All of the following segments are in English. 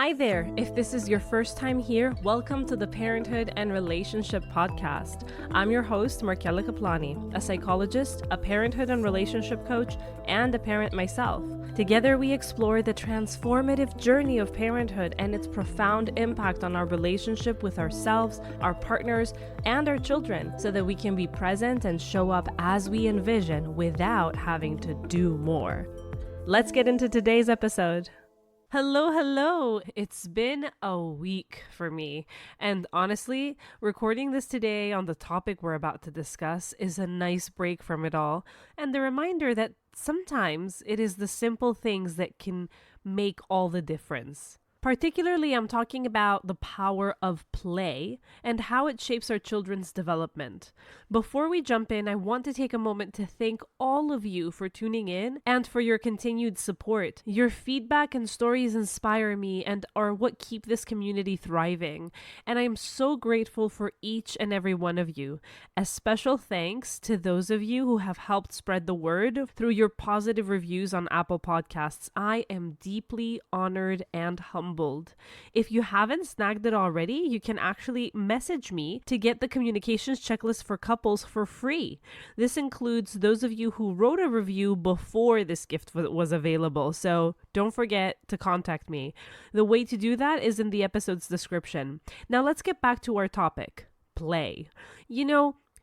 Hi there! If this is your first time here, welcome to the Parenthood and Relationship Podcast. I'm your host, Markella Kaplani, a psychologist, a parenthood and relationship coach, and a parent myself. Together, we explore the transformative journey of parenthood and its profound impact on our relationship with ourselves, our partners, and our children, so that we can be present and show up as we envision without having to do more. Let's get into today's episode. Hello. It's been a week for me. And honestly, recording this today on the topic we're about to discuss is a nice break from it all. And the reminder that sometimes it is the simple things that can make all the difference. Particularly, I'm talking about the power of play and how it shapes our children's development. Before we jump in, I want to take a moment to thank all of you for tuning in and for your continued support. Your feedback and stories inspire me and are what keep this community thriving. And I am so grateful for each and every one of you. A special thanks to those of you who have helped spread the word through your positive reviews on Apple Podcasts. I am deeply honored and humbled. If you haven't snagged it already, you can actually message me to get the communications checklist for couples for free. This includes those of you who wrote a review before this gift was available, so don't forget to contact me. The way to do that is in the episode's description. Now let's get back to our topic, play.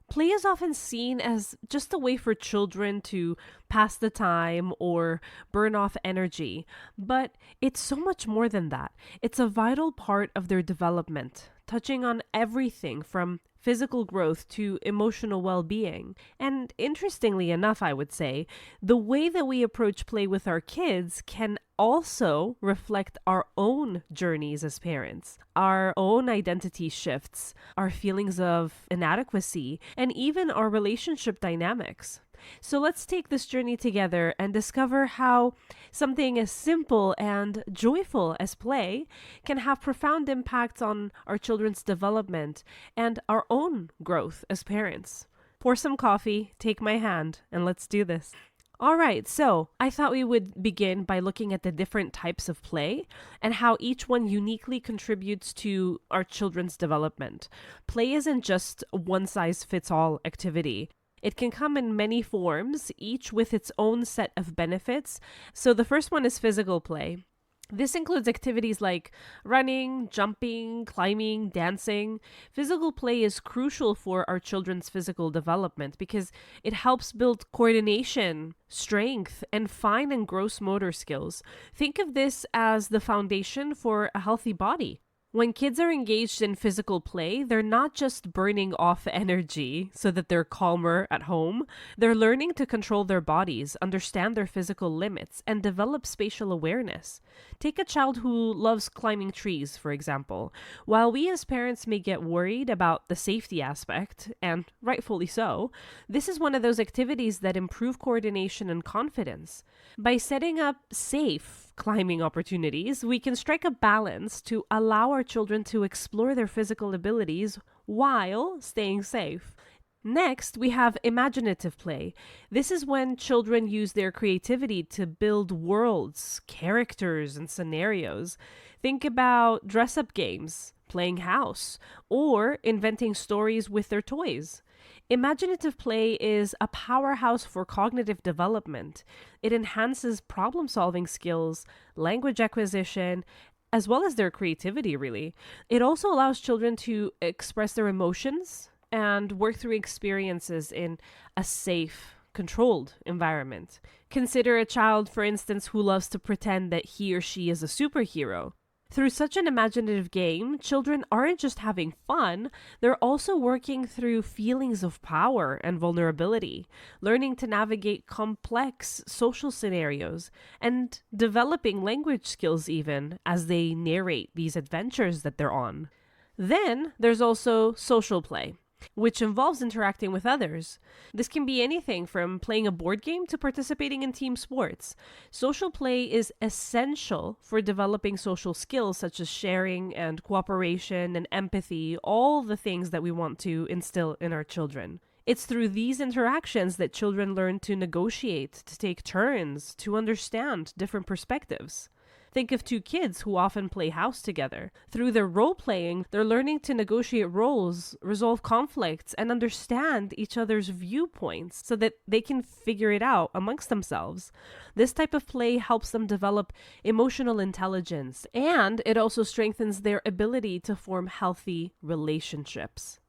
Play is often seen as just a way for children to pass the time or burn off energy, but it's so much more than that. It's a vital part of their development, touching on everything from physical growth to emotional well-being. And interestingly enough, I would say, the way that we approach play with our kids can also reflect our own journeys as parents, our own identity shifts, our feelings of inadequacy, and even our relationship dynamics. So let's take this journey together and discover how something as simple and joyful as play can have profound impacts on our children's development and our own growth as parents. Pour some coffee, take my hand, and let's do this. All right, so I thought we would begin by looking at the different types of play and how each one uniquely contributes to our children's development. Play isn't just a one-size-fits-all activity. It can come in many forms, each with its own set of benefits. So the first one is physical play. This includes activities like running, jumping, climbing, dancing. Physical play is crucial for our children's physical development because it helps build coordination, strength, and fine and gross motor skills. Think of this as the foundation for a healthy body. When kids are engaged in physical play, they're not just burning off energy so that they're calmer at home. They're learning to control their bodies, understand their physical limits, and develop spatial awareness. Take a child who loves climbing trees, for example. While we as parents may get worried about the safety aspect, and rightfully so, this is one of those activities that improve coordination and confidence. By setting up safe climbing opportunities, we can strike a balance to allow our children to explore their physical abilities while staying safe. Next, we have imaginative play. This is when children use their creativity to build worlds, characters, and scenarios. Think about dress-up games, playing house, or inventing stories with their toys. Imaginative play is a powerhouse for cognitive development. It enhances problem-solving skills, language acquisition, as well as their creativity, really. It also allows children to express their emotions and work through experiences in a safe, controlled environment. Consider a child, for instance, who loves to pretend that he or she is a superhero. Through such an imaginative game, children aren't just having fun, they're also working through feelings of power and vulnerability, learning to navigate complex social scenarios, and developing language skills even as they narrate these adventures that they're on. Then there's also social play, which involves interacting with others. This can be anything from playing a board game to participating in team sports. Social play is essential for developing social skills such as sharing and cooperation and empathy, all the things that we want to instill in our children. It's through these interactions that children learn to negotiate, to take turns, to understand different perspectives. Think of two kids who often play house together. Through their role playing, they're learning to negotiate roles, resolve conflicts, and understand each other's viewpoints so that they can figure it out amongst themselves. This type of play helps them develop emotional intelligence, and it also strengthens their ability to form healthy relationships.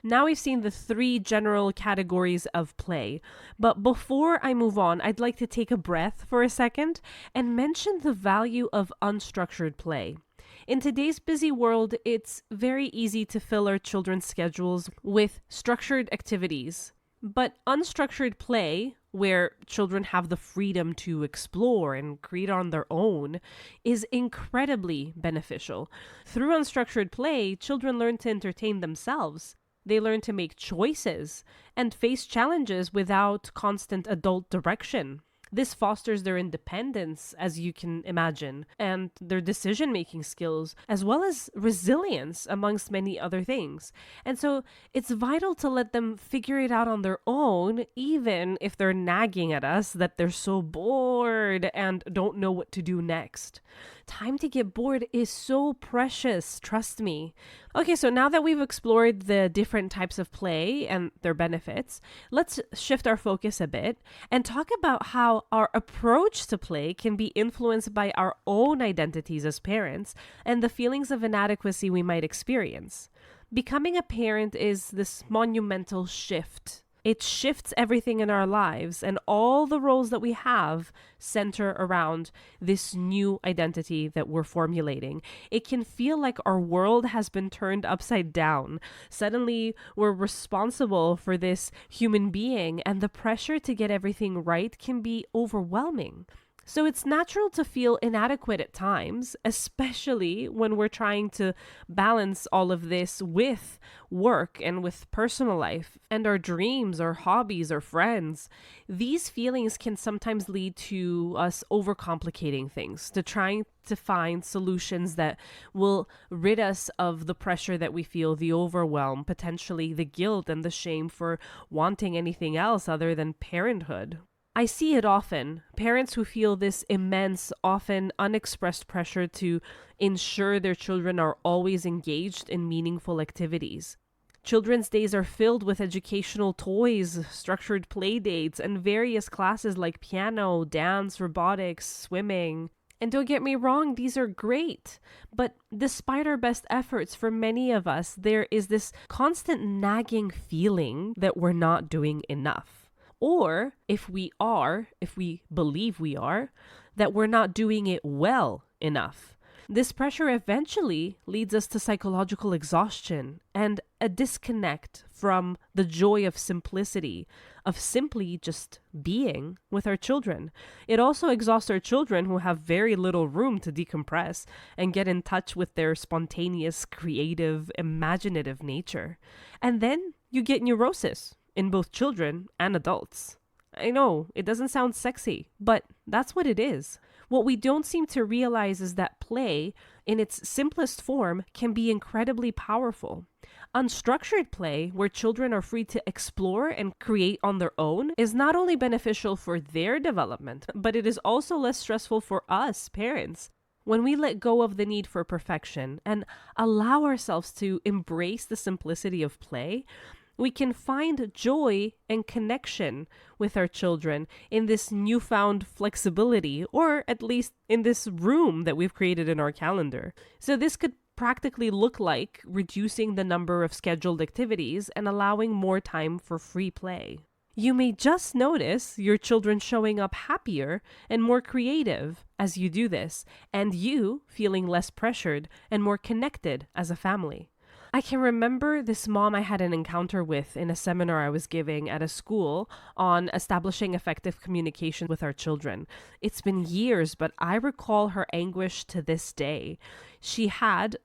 Now we've seen the 3 general categories of play, but before I move on, I'd like to take a breath for a second and mention the value of unstructured play. In today's busy world, it's very easy to fill our children's schedules with structured activities. But unstructured play, where children have the freedom to explore and create on their own, is incredibly beneficial. Through unstructured play, children learn to entertain themselves. They learn to make choices and face challenges without constant adult direction. This fosters their independence, as you can imagine, and their decision-making skills, as well as resilience, amongst many other things. And so it's vital to let them figure it out on their own, even if they're nagging at us that they're so bored and don't know what to do next. Time to get bored is so precious, trust me. Okay, so now that we've explored the different types of play and their benefits, let's shift our focus a bit and talk about how our approach to play can be influenced by our own identities as parents and the feelings of inadequacy we might experience. Becoming a parent is this monumental shift. It shifts everything in our lives, and all the roles that we have center around this new identity that we're formulating. It can feel like our world has been turned upside down. Suddenly, we're responsible for this human being, and the pressure to get everything right can be overwhelming. So it's natural to feel inadequate at times, especially when we're trying to balance all of this with work and with personal life and our dreams, our hobbies, our friends. These feelings can sometimes lead to us overcomplicating things, to trying to find solutions that will rid us of the pressure that we feel, the overwhelm, potentially the guilt and the shame for wanting anything else other than parenthood. I see it often. Parents who feel this immense, often unexpressed pressure to ensure their children are always engaged in meaningful activities. Children's days are filled with educational toys, structured play dates, and various classes like piano, dance, robotics, swimming. And don't get me wrong, these are great. But despite our best efforts, for many of us, there is this constant nagging feeling that we're not doing enough. Or if we believe we are, that we're not doing it well enough. This pressure eventually leads us to psychological exhaustion and a disconnect from the joy of simplicity, of simply just being with our children. It also exhausts our children who have very little room to decompress and get in touch with their spontaneous, creative, imaginative nature. And then you get neurosis in both children and adults. I know, it doesn't sound sexy, but that's what it is. What we don't seem to realize is that play, in its simplest form, can be incredibly powerful. Unstructured play, where children are free to explore and create on their own, is not only beneficial for their development, but it is also less stressful for us, parents. When we let go of the need for perfection and allow ourselves to embrace the simplicity of play, we can find joy and connection with our children in this newfound flexibility, or at least in this room that we've created in our calendar. So this could practically look like reducing the number of scheduled activities and allowing more time for free play. You may just notice your children showing up happier and more creative as you do this, and you feeling less pressured and more connected as a family. I can remember this mom I had an encounter with in a seminar I was giving at a school on establishing effective communication with our children. It's been years, but I recall her anguish to this day. She has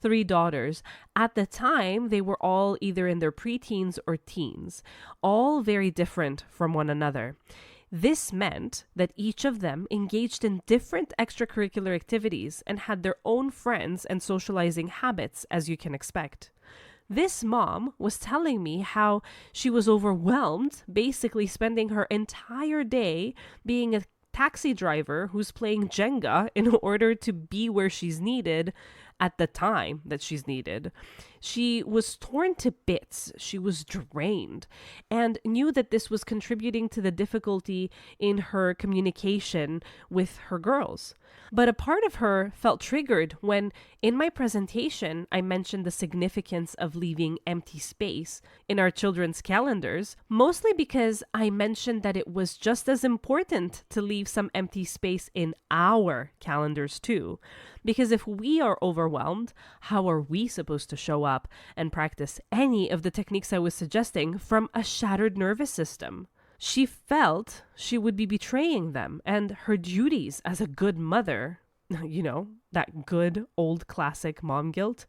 3 daughters. At the time, they were all either in their preteens or teens, all very different from one another. This meant that each of them engaged in different extracurricular activities and had their own friends and socializing habits, as you can expect. This mom was telling me how she was overwhelmed, basically spending her entire day being taxi driver who's playing Jenga in order to be where she's needed at the time that she's needed. She was torn to bits. She was drained and knew that this was contributing to the difficulty in her communication with her girls. But a part of her felt triggered when, in my presentation, I mentioned the significance of leaving empty space in our children's calendars, mostly because I mentioned that it was just as important to leave some empty space in our calendars too. Because if we are overwhelmed, how are we supposed to show up and practice any of the techniques I was suggesting from a shattered nervous system? She felt she would be betraying them and her duties as a good mother. That good old classic mom guilt.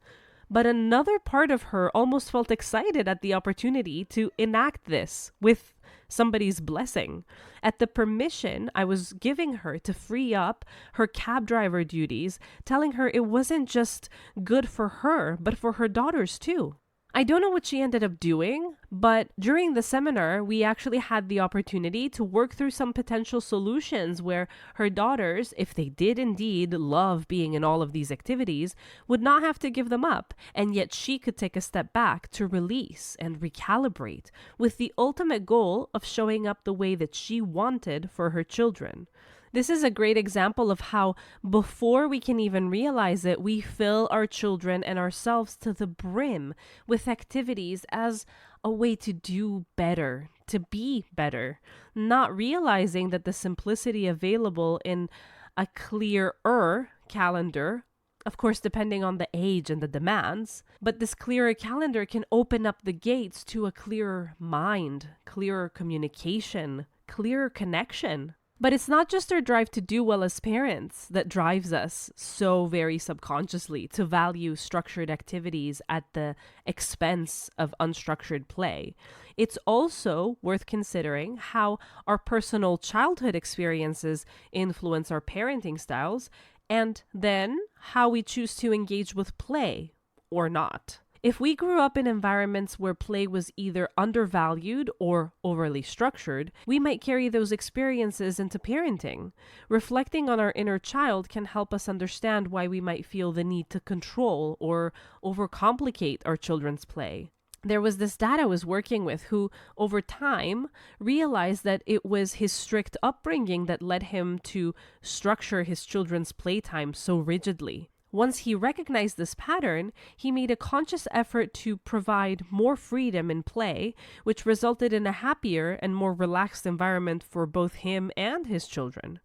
But another part of her almost felt excited at the opportunity to enact this with somebody's blessing, at the permission I was giving her to free up her cab driver duties, telling her it wasn't just good for her, but for her daughters too. I don't know what she ended up doing, but during the seminar, we actually had the opportunity to work through some potential solutions where her daughters, if they did indeed love being in all of these activities, would not have to give them up, and yet she could take a step back to release and recalibrate, with the ultimate goal of showing up the way that she wanted for her children. This is a great example of how, before we can even realize it, we fill our children and ourselves to the brim with activities as a way to do better, to be better, not realizing that the simplicity available in a clearer calendar, of course, depending on the age and the demands, but this clearer calendar can open up the gates to a clearer mind, clearer communication, clearer connection. But it's not just our drive to do well as parents that drives us so very subconsciously to value structured activities at the expense of unstructured play. It's also worth considering how our personal childhood experiences influence our parenting styles, and then how we choose to engage with play or not. If we grew up in environments where play was either undervalued or overly structured, we might carry those experiences into parenting. Reflecting on our inner child can help us understand why we might feel the need to control or overcomplicate our children's play. There was this dad I was working with who, over time, realized that it was his strict upbringing that led him to structure his children's playtime so rigidly. Once he recognized this pattern, he made a conscious effort to provide more freedom in play, which resulted in a happier and more relaxed environment for both him and his children.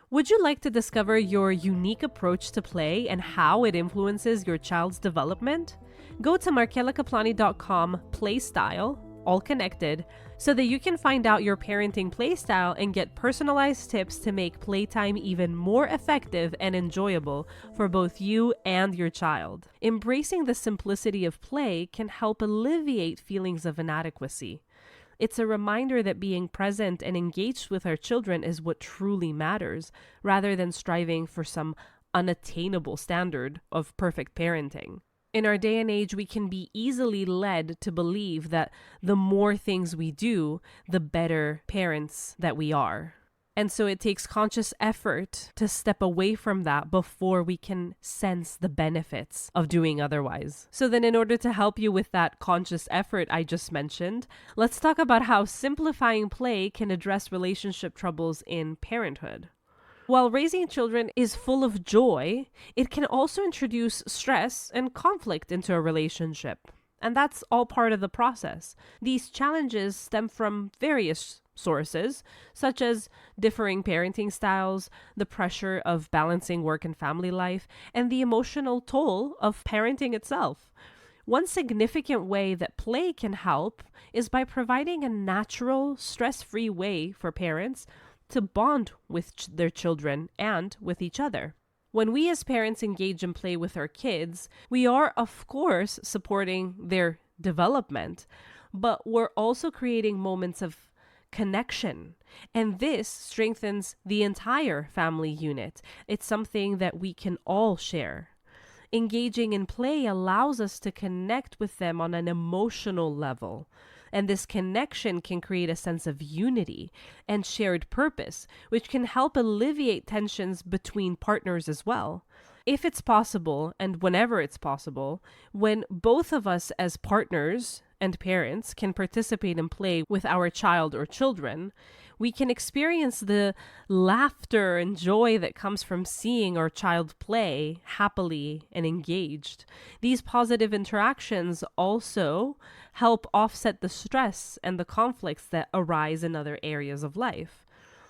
Would you like to discover your unique approach to play and how it influences your child's development? Go to markelakaplani.com/playstyle, all connected, so that you can find out your parenting playstyle and get personalized tips to make playtime even more effective and enjoyable for both you and your child. Embracing the simplicity of play can help alleviate feelings of inadequacy. It's a reminder that being present and engaged with our children is what truly matters, rather than striving for some unattainable standard of perfect parenting. In our day and age, we can be easily led to believe that the more things we do, the better parents that we are. And so it takes conscious effort to step away from that before we can sense the benefits of doing otherwise. So then, in order to help you with that conscious effort I just mentioned, let's talk about how simplifying play can address relationship troubles in parenthood. While raising children is full of joy, it can also introduce stress and conflict into a relationship. And that's all part of the process. These challenges stem from various sources, such as differing parenting styles, the pressure of balancing work and family life, and the emotional toll of parenting itself. One significant way that play can help is by providing a natural, stress-free way for parents to bond with their children and with each other. When we as parents engage in play with our kids, we are, of course, supporting their development, but we're also creating moments of connection. And this strengthens the entire family unit. It's something that we can all share. Engaging in play allows us to connect with them on an emotional level. And this connection can create a sense of unity and shared purpose, which can help alleviate tensions between partners as well. If it's possible, and whenever it's possible, when both of us as partners and parents can participate and play with our child or children, we can experience the laughter and joy that comes from seeing our child play happily and engaged. These positive interactions also help offset the stress and the conflicts that arise in other areas of life.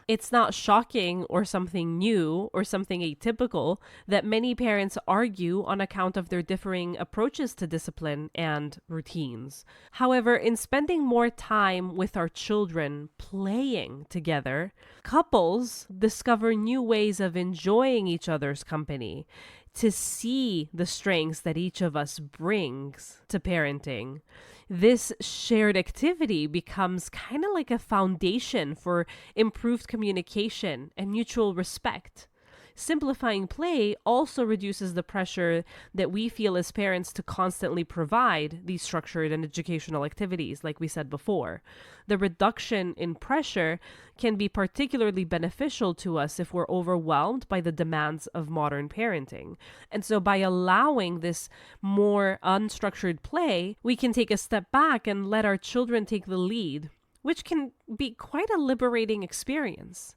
It's not shocking or something new or something atypical that many parents argue on account of their differing approaches to discipline and routines. However, in spending more time with our children playing together, couples discover new ways of enjoying each other's company, to see the strengths that each of us brings to parenting. This shared activity becomes kind of like a foundation for improved communication and mutual respect. Simplifying play also reduces the pressure that we feel as parents to constantly provide these structured and educational activities, like we said before. The reduction in pressure can be particularly beneficial to us if we're overwhelmed by the demands of modern parenting. And so by allowing this more unstructured play, we can take a step back and let our children take the lead, which can be quite a liberating experience.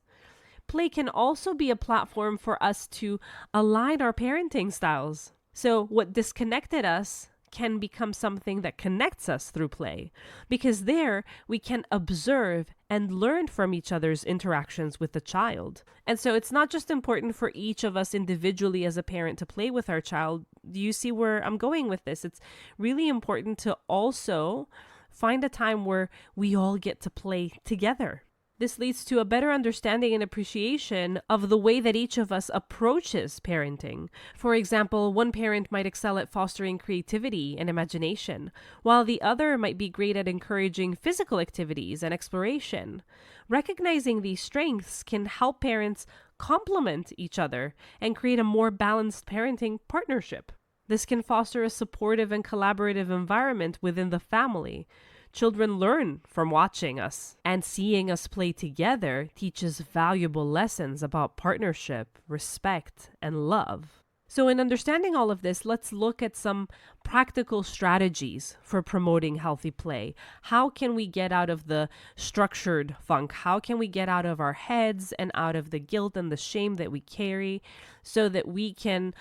Play can also be a platform for us to align our parenting styles. So what disconnected us can become something that connects us through play, because there we can observe and learn from each other's interactions with the child. And so it's not just important for each of us individually as a parent to play with our child. Do you see where I'm going with this? It's really important to also find a time where we all get to play together. This leads to a better understanding and appreciation of the way that each of us approaches parenting. For example, one parent might excel at fostering creativity and imagination, while the other might be great at encouraging physical activities and exploration. Recognizing these strengths can help parents complement each other and create a more balanced parenting partnership. This can foster a supportive and collaborative environment within the family. Children learn from watching us, and seeing us play together teaches valuable lessons about partnership, respect, and love. So in understanding all of this, let's look at some practical strategies for promoting healthy play. How can we get out of the structured funk? How can we get out of our heads and out of the guilt and the shame that we carry so that we can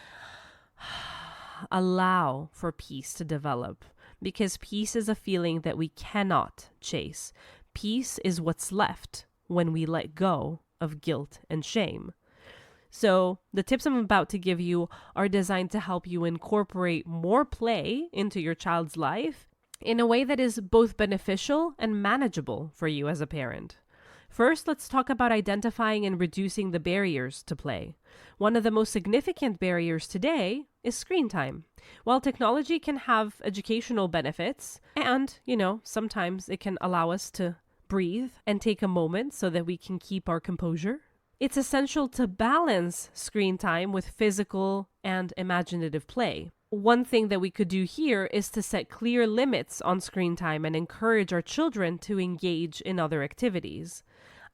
allow for peace to develop? Because peace is a feeling that we cannot chase. Peace is what's left when we let go of guilt and shame. So the tips I'm about to give you are designed to help you incorporate more play into your child's life in a way that is both beneficial and manageable for you as a parent. First, let's talk about identifying and reducing the barriers to play. One of the most significant barriers today is screen time. While technology can have educational benefits, and, sometimes it can allow us to breathe and take a moment so that we can keep our composure, it's essential to balance screen time with physical and imaginative play. One thing that we could do here is to set clear limits on screen time and encourage our children to engage in other activities.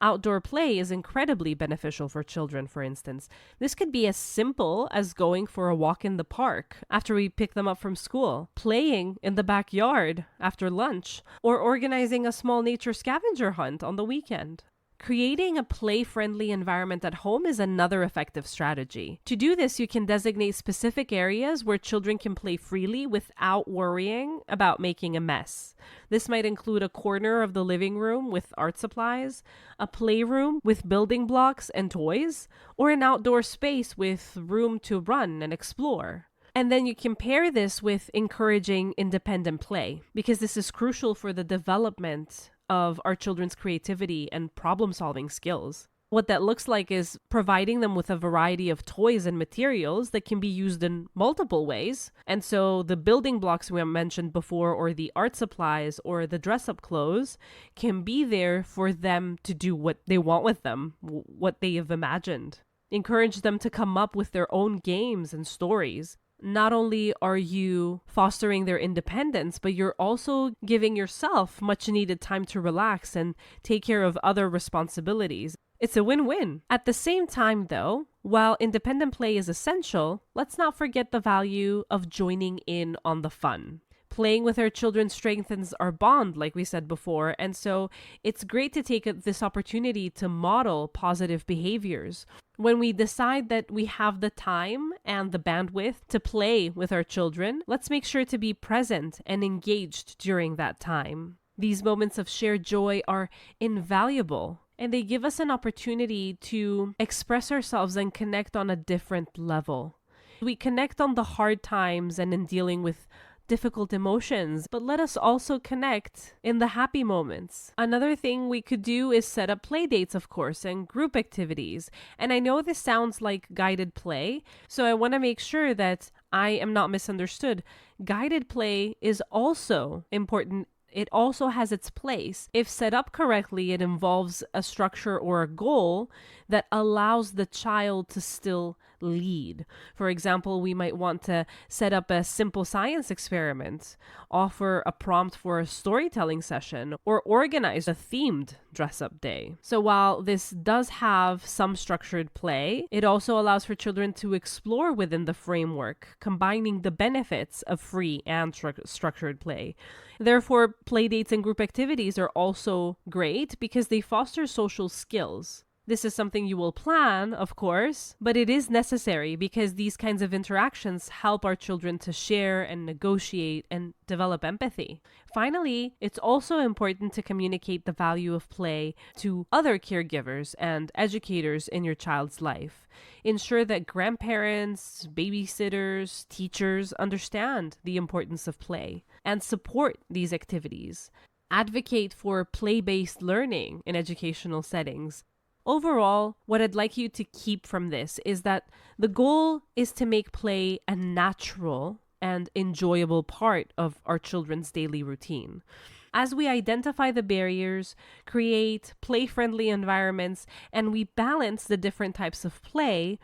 Outdoor play is incredibly beneficial for children, for instance. This could be as simple as going for a walk in the park after we pick them up from school, playing in the backyard after lunch, or organizing a small nature scavenger hunt on the weekend. Creating a play-friendly environment at home is another effective strategy. To do this, you can designate specific areas where children can play freely without worrying about making a mess. This might include a corner of the living room with art supplies, a playroom with building blocks and toys, or an outdoor space with room to run and explore. And then you can pair this with encouraging independent play, because this is crucial for the development of our children's creativity and problem-solving skills. What that looks like is providing them with a variety of toys and materials that can be used in multiple ways. And so the building blocks we mentioned before, or the art supplies, or the dress-up clothes can be there for them to do what they want with them, what they have imagined. Encourage them to come up with their own games and stories. not only are you fostering their independence, but you're also giving yourself much needed time to relax and take care of other responsibilities. It's a win-win. At the same time, though, while independent play is essential, let's not forget the value of joining in on the fun. Playing with our children strengthens our bond, like we said before, and so it's great to take this opportunity to model positive behaviors. When we decide that we have the time and the bandwidth to play with our children, let's make sure to be present and engaged during that time. These moments of shared joy are invaluable, and they give us an opportunity to express ourselves and connect on a different level. We connect on the hard times and in dealing with difficult emotions, but let us also connect in the happy moments. Another thing we could do is set up play dates, of course, and group activities. And I know this sounds like guided play, so I want to make sure that I am not misunderstood. Guided play is also important. It also has its place. If set up correctly, it involves a structure or a goal that allows the child to still lead. For example, we might want to set up a simple science experiment, offer a prompt for a storytelling session, or organize a themed dress-up day. So while this does have some structured play, it also allows for children to explore within the framework, combining the benefits of free and structured play. Therefore, play dates and group activities are also great because they foster social skills. This is something you will plan, of course, but it is necessary because these kinds of interactions help our children to share and negotiate and develop empathy. Finally, it's also important to communicate the value of play to other caregivers and educators in your child's life. Ensure that grandparents, babysitters, teachers understand the importance of play and support these activities. Advocate for play-based learning in educational settings. Overall, what I'd like you to keep from this is that the goal is to make play a natural and enjoyable part of our children's daily routine. As we identify the barriers, create play-friendly environments, and we balance the different types of play,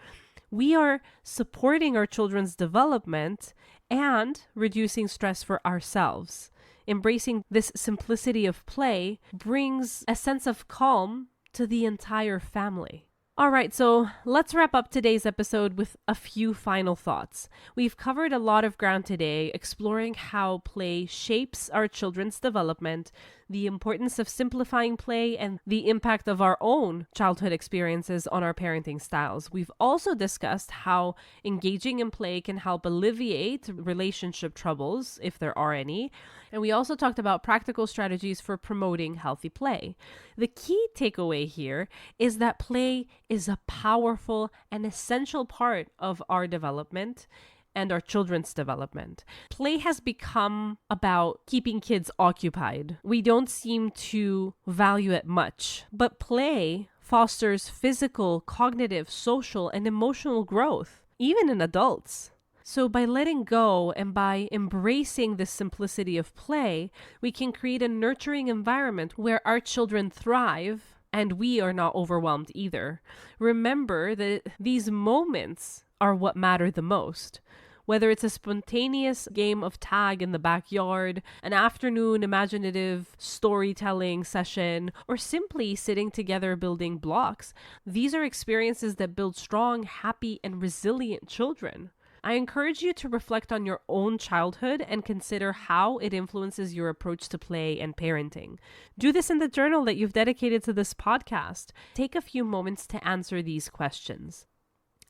we are supporting our children's development and reducing stress for ourselves. Embracing this simplicity of play brings a sense of calm to the entire family. All right, so let's wrap up today's episode with a few final thoughts. We've covered a lot of ground today, exploring how play shapes our children's development, the importance of simplifying play, and the impact of our own childhood experiences on our parenting styles. We've also discussed how engaging in play can help alleviate relationship troubles, if there are any. And we also talked about practical strategies for promoting healthy play. The key takeaway here is that play is a powerful and essential part of our development and our children's development. Play has become about keeping kids occupied. We don't seem to value it much, but play fosters physical, cognitive, social, and emotional growth, even in adults. So by letting go and by embracing the simplicity of play, we can create a nurturing environment where our children thrive and we are not overwhelmed either. Remember that these moments are what matter the most. Whether it's a spontaneous game of tag in the backyard, an afternoon imaginative storytelling session, or simply sitting together building blocks, these are experiences that build strong, happy, and resilient children. I encourage you to reflect on your own childhood and consider how it influences your approach to play and parenting. Do this in the journal that you've dedicated to this podcast. Take a few moments to answer these questions.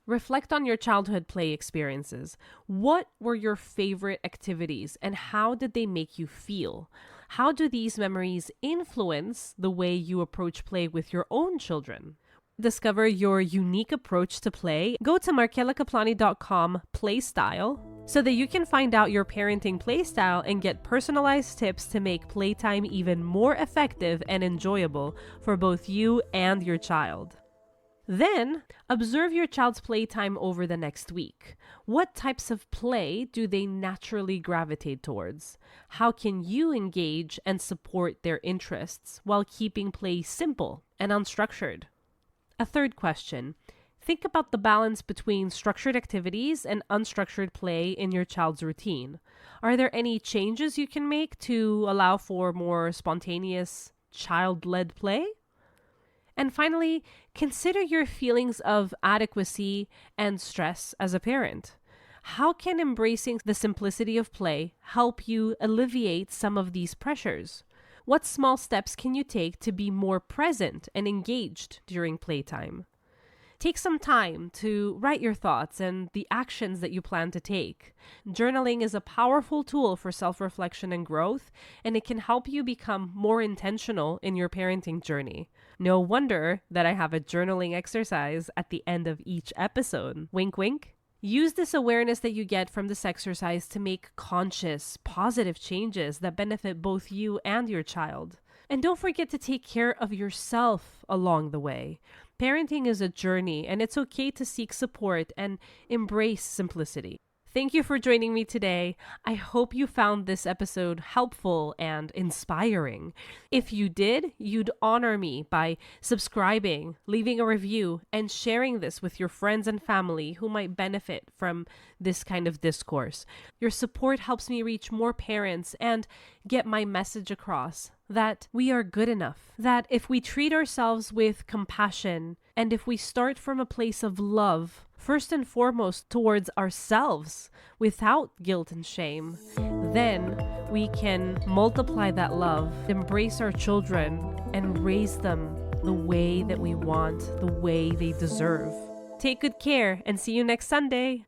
Reflect on your childhood play experiences. What were your favorite activities and how did they make you feel? How do these memories influence the way you approach play with your own children? Discover your unique approach to play. Go to markelakaplani.com playstyle so that you can find out your parenting playstyle and get personalized tips to make playtime even more effective and enjoyable for both you and your child. Then, observe your child's playtime over the next week. What types of play do they naturally gravitate towards? How can you engage and support their interests while keeping play simple and unstructured? A third question. Think about the balance between structured activities and unstructured play in your child's routine. Are there any changes you can make to allow for more spontaneous, child-led play? And finally, consider your feelings of adequacy and stress as a parent. How can embracing the simplicity of play help you alleviate some of these pressures? What small steps can you take to be more present and engaged during playtime? Take some time to write your thoughts and the actions that you plan to take. Journaling is a powerful tool for self-reflection and growth, and it can help you become more intentional in your parenting journey. No wonder that I have a journaling exercise at the end of each episode. Wink, wink. Use this awareness that you get from this exercise to make conscious, positive changes that benefit both you and your child. And don't forget to take care of yourself along the way. Parenting is a journey, and it's okay to seek support and embrace simplicity. Thank you for joining me today. I hope you found this episode helpful and inspiring. If you did, you'd honor me by subscribing, leaving a review, and sharing this with your friends and family who might benefit from this kind of discourse. Your support helps me reach more parents and get my message across that we are good enough, that if we treat ourselves with compassion and if we start from a place of love, first and foremost towards ourselves without guilt and shame, then we can multiply that love, embrace our children, and raise them the way that we want, the way they deserve. Take good care and see you next Sunday.